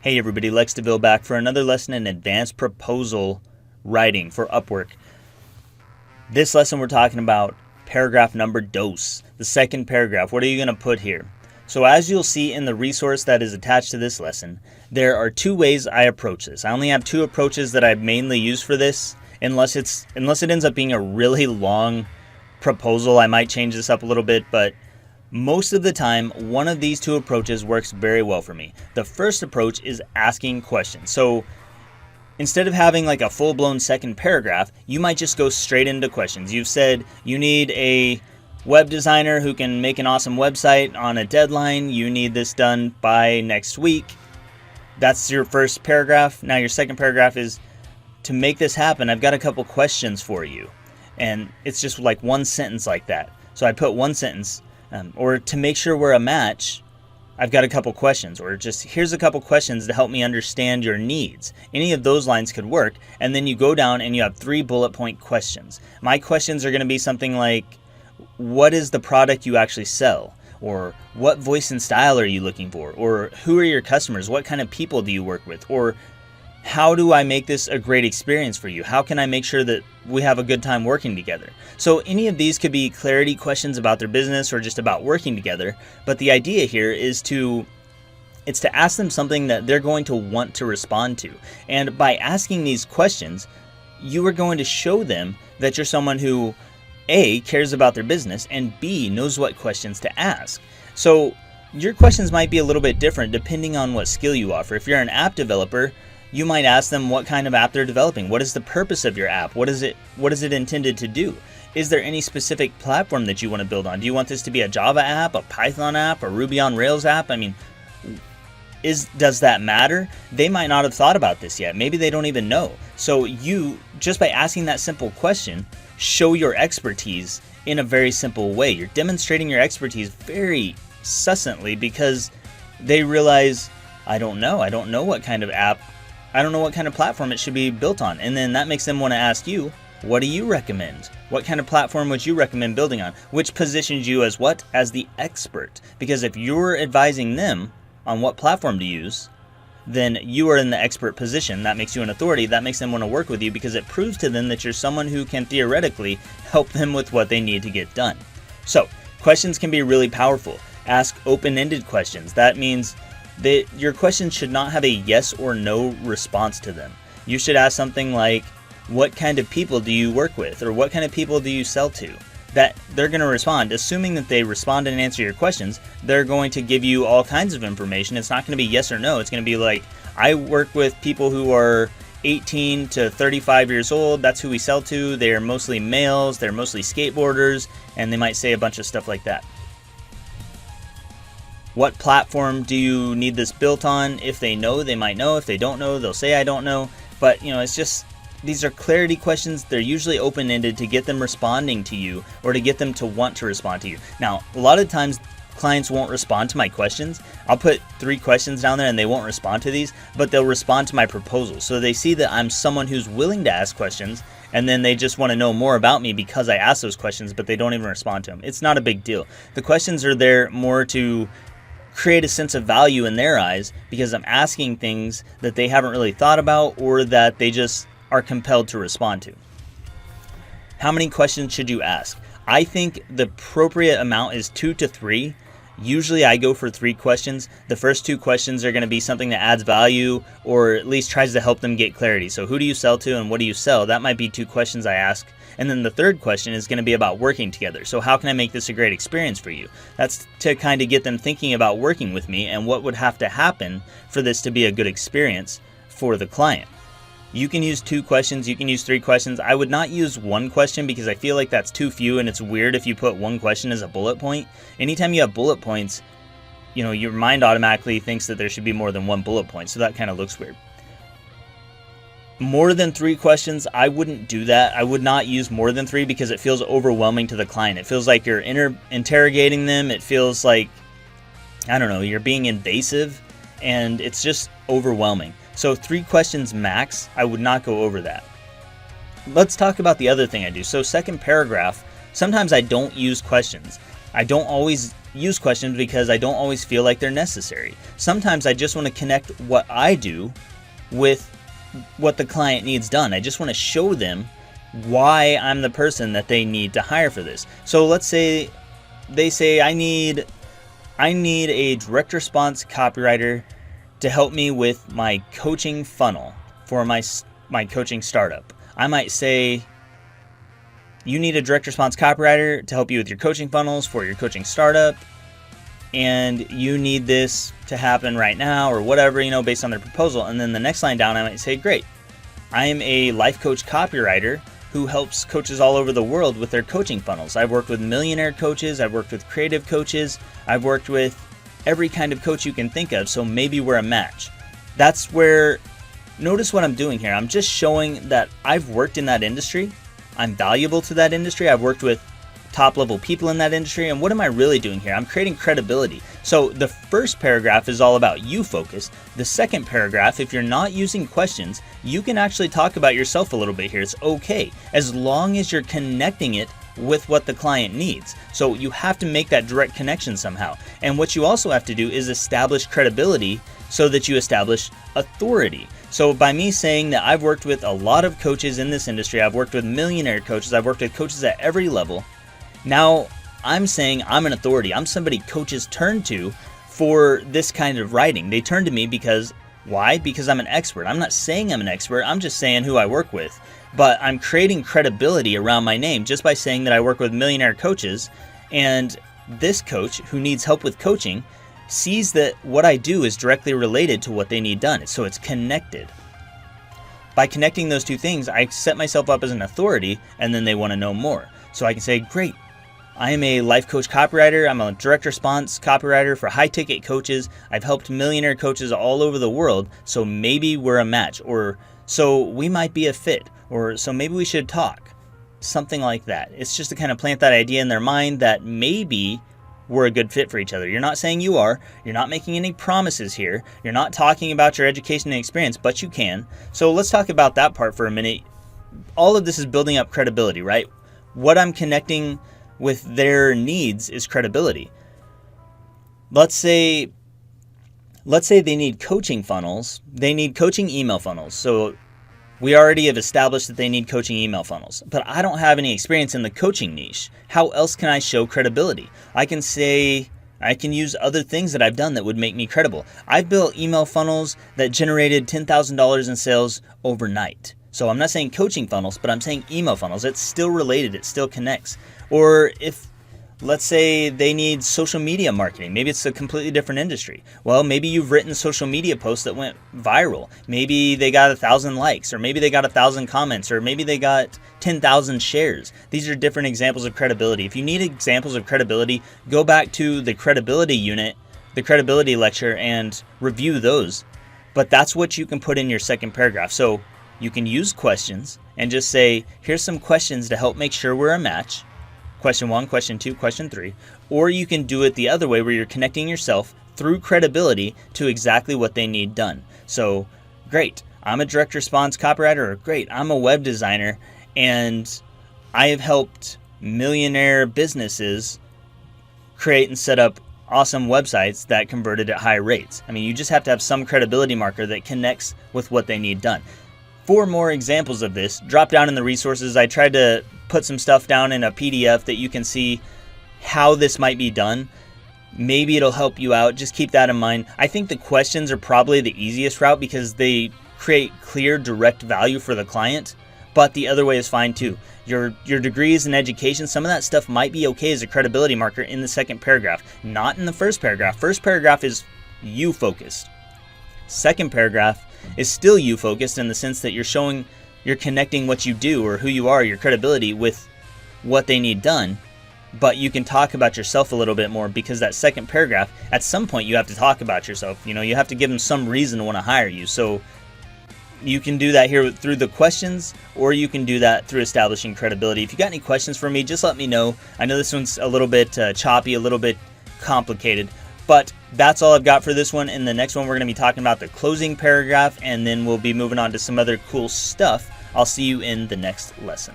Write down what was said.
Hey everybody, Lex DeVille back for another lesson in advanced proposal writing for Upwork. This lesson we're talking about paragraph number dos, the second paragraph. What are you going to put here? So as you'll see in the resource that is attached to this lesson, there are two ways I approach this. I only have two approaches that I mainly use for this. Unless it ends up being a really long proposal, I might change this up a little bit, but most of the time, one of these two approaches works very well for me. The first approach is asking questions. So instead of having like a full-blown second paragraph, you might just go straight into questions. You've said you need a web designer who can make an awesome website on a deadline. You need this done by next week. That's your first paragraph. Now your second paragraph is, to make this happen, I've got a couple questions for you. And it's just like one sentence like that. So I put one sentence. Or to make sure we're a match, I've got a couple questions, or just here's a couple questions to help me understand your needs. Any of those lines could work. And then you go down and you have 3 bullet point questions. My questions are going to be something like, what is the product you actually sell? Or what voice and style are you looking for? Or who are your customers? What kind of people do you work with? Or how do I make this a great experience for you? How can I make sure that we have a good time working together? So any of these could be clarity questions about their business or just about working together. But the idea here is to ask them something that they're going to want to respond to. And by asking these questions, you are going to show them that you're someone who A, cares about their business, and B, knows what questions to ask. So your questions might be a little bit different depending on what skill you offer. If you're an app developer, you might ask them what kind of app they're developing. What is the purpose of your app? What is it intended to do? Is there any specific platform that you want to build on? Do you want this to be a Java app, a Python app, a Ruby on Rails app? I mean, does that matter? They might not have thought about this yet. Maybe they don't even know. So you, just by asking that simple question, show your expertise in a very simple way. You're demonstrating your expertise very succinctly because they realize, I don't know what kind of app, I don't know what kind of platform it should be built on. And then that makes them want to ask you, what do you recommend? What kind of platform would you recommend building on? Which positions you as what? As the expert. Because if you're advising them on what platform to use, then you are in the expert position. That makes you an authority. That makes them want to work with you because it proves to them that you're someone who can theoretically help them with what they need to get done. So questions can be really powerful. Ask open-ended questions. That means your questions should not have a yes or no response to them. You should ask something like, what kind of people do you work with? Or what kind of people do you sell to? That they're going to respond. Assuming that they respond and answer your questions, they're going to give you all kinds of information. It's not going to be yes or no. It's going to be like, I work with people who are 18 to 35 years old. That's who we sell to. They're mostly males. They're mostly skateboarders. And they might say a bunch of stuff like that. What platform do you need this built on? If they know, they might know. If they don't know, they'll say, I don't know. But, it's just, these are clarity questions. They're usually open-ended to get them responding to you or to get them to want to respond to you. Now, a lot of times clients won't respond to my questions. I'll put 3 questions down there and they won't respond to these, but they'll respond to my proposal. So they see that I'm someone who's willing to ask questions, and then they just want to know more about me because I ask those questions, but they don't even respond to them. It's not a big deal. The questions are there more to create a sense of value in their eyes because I'm asking things that they haven't really thought about or that they just are compelled to respond to. How many questions should you ask? I think the appropriate amount is 2 to 3. Usually I go for 3 questions. The first 2 questions are going to be something that adds value or at least tries to help them get clarity. So who do you sell to and what do you sell? That might be 2 questions I ask. And then the third question is going to be about working together. So how can I make this a great experience for you? That's to kind of get them thinking about working with me and what would have to happen for this to be a good experience for the client. You can use 2 questions. You can use 3 questions. I would not use 1 question because I feel like that's too few and it's weird if you put 1 question as a bullet point. Anytime you have bullet points, your mind automatically thinks that there should be more than 1 bullet point. So that kind of looks weird. More than 3 questions, I wouldn't do that. I would not use more than 3 because it feels overwhelming to the client. It feels like you're interrogating them. It feels like, I don't know, you're being invasive and it's just overwhelming. So 3 questions max. I would not go over that. Let's talk about the other thing I do. So second paragraph, sometimes I don't use questions. I don't always use questions because I don't always feel like they're necessary. Sometimes I just want to connect what I do with what the client needs done. I just want to show them why I'm the person that they need to hire for this. So let's say they say I need a direct response copywriter to help me with my coaching funnel for my coaching startup. I might say, you need a direct response copywriter to help you with your coaching funnels for your coaching startup, and you need this to happen right now, or whatever, based on their proposal. And then the next line down, I might say, great, I am a life coach copywriter who helps coaches all over the world with their coaching funnels. I've worked with millionaire coaches, I've worked with creative coaches, I've worked with every kind of coach you can think of, so maybe we're a match. That's where, notice what I'm doing here. I'm just showing that I've worked in that industry, I'm valuable to that industry, I've worked with top level people in that industry, and what am I really doing here? I'm creating credibility. So the first paragraph is all about you focus. The second paragraph, if you're not using questions, you can actually talk about yourself a little bit here. It's okay, as long as you're connecting it with what the client needs. So you have to make that direct connection somehow. And what you also have to do is establish credibility so that you establish authority. So by me saying that I've worked with a lot of coaches in this industry, I've worked with millionaire coaches, I've worked with coaches at every level, now I'm saying I'm an authority. I'm somebody coaches turn to for this kind of writing. They turn to me because, why? Because I'm an expert. I'm not saying I'm an expert, I'm just saying who I work with. But I'm creating credibility around my name just by saying that I work with millionaire coaches, and this coach who needs help with coaching sees that what I do is directly related to what they need done. So it's connected. By connecting those two things, I set myself up as an authority, and then they want to know more. So I can say, great, I am a life coach copywriter. I'm a direct response copywriter for high ticket coaches. I've helped millionaire coaches all over the world. So maybe we're a match, or so we might be a fit, or so maybe we should talk. Something like that. It's just to kind of plant that idea in their mind that maybe we're a good fit for each other. You're not saying you are. You're not making any promises here. You're not talking about your education and experience, but you can. So let's talk about that part for a minute. All of this is building up credibility, right? What I'm connecting with their needs is credibility. Let's say they need coaching funnels. They need coaching email funnels. So we already have established that they need coaching email funnels, but I don't have any experience in the coaching niche. How else can I show credibility? I can use other things that I've done that would make me credible. I've built email funnels that generated $10,000 in sales overnight. So I'm not saying coaching funnels, but I'm saying email funnels. It's still related. It still connects. Or if, let's say they need social media marketing. Maybe it's a completely different industry. Well, maybe you've written social media posts that went viral. Maybe they got 1,000 likes, or maybe they got 1,000 comments, or maybe they got 10,000 shares. These are different examples of credibility. If you need examples of credibility, go back to the credibility unit, the credibility lecture, and review those. But that's what you can put in your second paragraph. So you can use questions and just say, here's some questions to help make sure we're a match. Question 1, question 2, question 3. Or you can do it the other way where you're connecting yourself through credibility to exactly what they need done. So, great, I'm a direct response copywriter, or great, I'm a web designer, and I have helped millionaire businesses create and set up awesome websites that converted at high rates. I mean, you just have to have some credibility marker that connects with what they need done. For more examples of this, drop down in the resources. I tried to put some stuff down in a PDF that you can see how this might be done. Maybe it'll help you out. Just keep that in mind. I think the questions are probably the easiest route because they create clear, direct value for the client, but the other way is fine too. Your degrees and education, some of that stuff might be okay as a credibility marker in the second paragraph, not in the first paragraph. First paragraph is you focused. Second paragraph is still you focused in the sense that you're connecting what you do or who you are, your credibility, with what they need done. But you can talk about yourself a little bit more because that second paragraph, at some point you have to talk about yourself. You have to give them some reason to want to hire you. So you can do that here through the questions, or you can do that through establishing credibility. If you got any questions for me, just let me know. I know this one's a little bit choppy, a little bit complicated, but that's all I've got for this one. In the next one, we're going to be talking about the closing paragraph, and then we'll be moving on to some other cool stuff. I'll see you in the next lesson.